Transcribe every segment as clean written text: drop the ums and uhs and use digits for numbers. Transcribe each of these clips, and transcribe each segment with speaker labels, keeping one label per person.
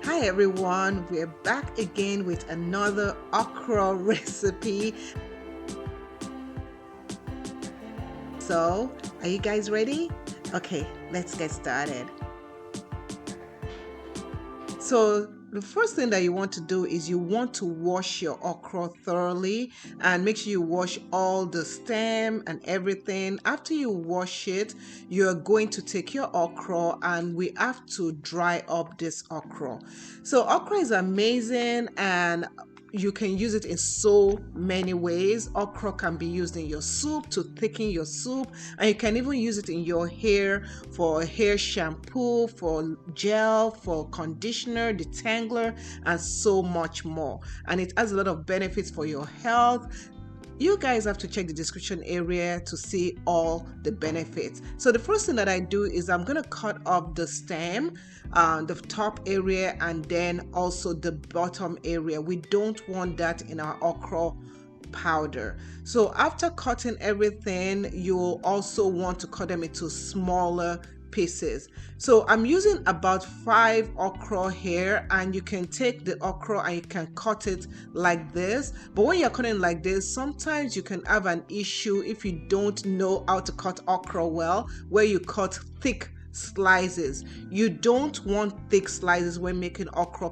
Speaker 1: Hi everyone, we're back again with another okra recipe. So, are you guys ready? Okay, let's get started. So the first thing that you want to do is you want to wash your okra thoroughly and make sure you wash all the stem and everything. After you wash it, you're going to take your okra and we have to dry up this okra. So okra is amazing and you can use it in so many ways. Okra can be used in your soup to thicken your soup, and you can even use it in your hair for hair shampoo, for gel, for conditioner, detangler, and so much more. And it has a lot of benefits for your health. You guys have to check the description area to see all the benefits. So the first thing that I do is I'm going to cut off the stem, the top area, and then also the bottom area. We don't want that in our okra powder. So after cutting everything, you'll also want to cut them into smaller pieces. So I'm using about 5 okra here, and you can take the okra and you can cut it like this. But when you're cutting like this, sometimes you can have an issue if you don't know how to cut okra well, where you cut thick slices. You don't want thick slices when making okra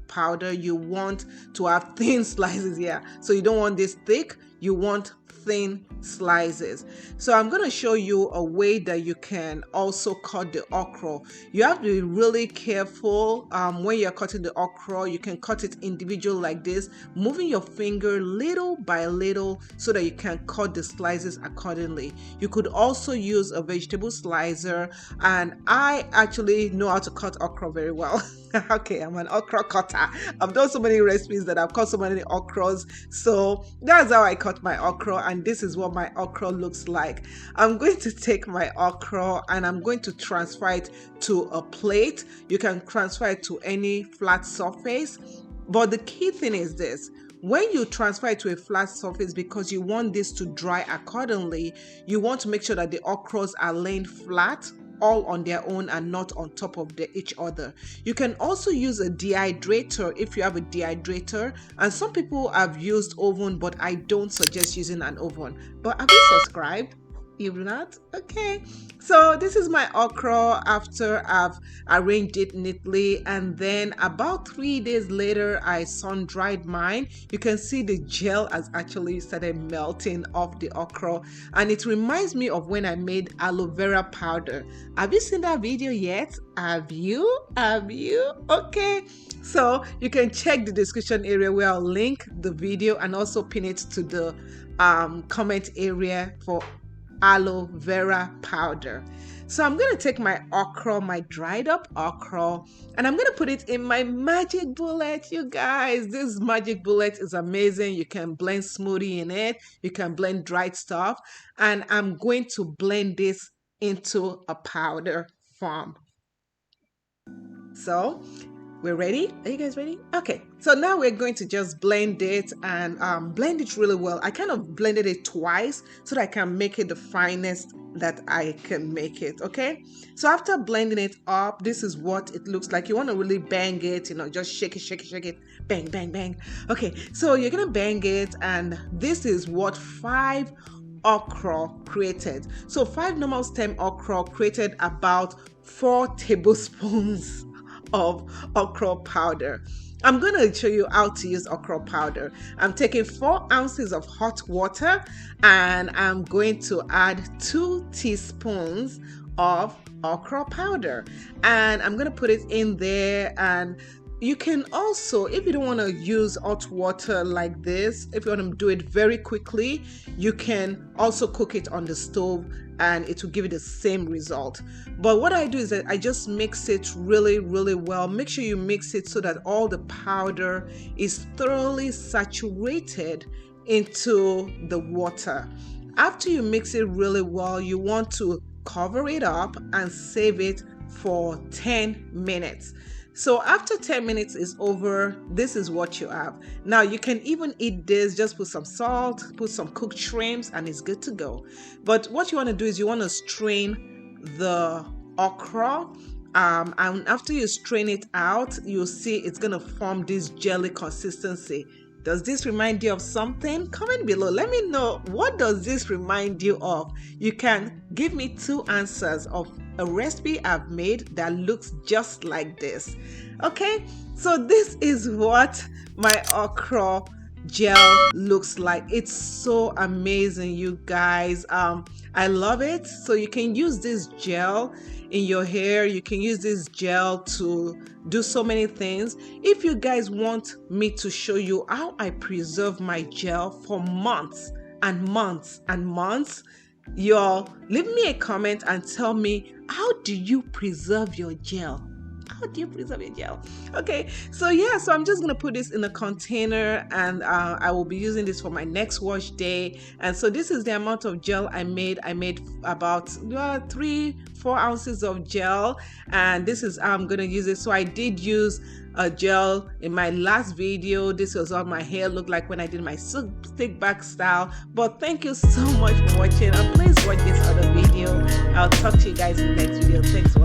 Speaker 1: powder. You want to have thin slices here. So you don't want this thick, you want thin slices. So I'm going to show you a way that you can also cut the okra. You have to be really careful when you're cutting the okra. You can cut it individual like this, moving your finger little by little so that you can cut the slices accordingly. You could also use a vegetable slicer, and I actually know how to cut okra very well. Okay, I'm an okra cutter. I've done so many recipes that I've cut so many okras. So that's how I cut my okra, and this is what my okra looks like. I'm going to take my okra and I'm going to transfer it to a plate. You can transfer it to any flat surface. But the key thing is this: when you transfer it to a flat surface, because you want this to dry accordingly, you want to make sure that the okras are laying flat, all on their own and not on top of each other. You can also use a dehydrator if you have a dehydrator, and some people have used oven, but I don't suggest using an oven. But have you subscribed? You've not? Okay. So this is my okra after I've arranged it neatly, and then about 3 days later I sun dried mine. You can see the gel has actually started melting off the okra, and it reminds me of when I made aloe vera powder. Have you seen that video yet? Have you? Okay. So you can check the description area where I'll link the video and also pin it to the comment area for aloe vera powder. So I'm going to take my okra, my dried up okra, and I'm going to put it in my magic bullet. You guys, this magic bullet is amazing. You can blend smoothie in it, you can blend dried stuff, and I'm going to blend this into a powder form. So we're ready? Are you guys ready? Okay, so now we're going to just blend it and blend it really well. I kind of blended it twice so that I can make it the finest that I can make it. Okay, so after blending it up, this is what it looks like. You want to really bang it, you know, just shake it, bang, bang, bang. Okay, so you're gonna bang it, and this is what 5 okra created. So 5 normal stem okra created about 4 tablespoons of okra powder. I'm going to show you how to use okra powder. I'm taking 4 ounces of hot water and I'm going to add 2 teaspoons of okra powder, and I'm going to put it in there. And you can also, if you don't want to use hot water like this, if you want to do it very quickly, you can also cook it on the stove and it will give you the same result. But what I do is that I just mix it really well. Make sure you mix it so that all the powder is thoroughly saturated into the water. After you mix it really well, you want to cover it up and save it for 10 minutes. So after 10 minutes is over, this is what you have. Now you can even eat this, just put some salt, put some cooked shrimps, and it's good to go. But what you want to do is you want to strain the okra and after you strain it out, you'll see it's gonna form this jelly consistency. Does this remind you of something? Comment below. Let me know, what does this remind you of? You can give me 2 answers of a recipe I've made that looks just like this. Okay, so this is what my okra gel looks like. It's so amazing, you guys. I love it. So you can use this gel in your hair. You can use this gel to do so many things. If you guys want me to show you how I preserve my gel for months and months and months, y'all leave me a comment and tell me, how do you preserve your gel? How do you preserve your gel? Okay, so yeah, so I'm just gonna put this in a container, and I will be using this for my next wash day. And so this is the amount of gel I made. I made about 3-4 ounces of gel, and this is how I'm gonna use it. So I did use a gel in my last video. This was what my hair looked like when I did my stick back style. But thank you so much for watching, and please watch this other video. I'll talk to you guys in the next video. Thanks for watching.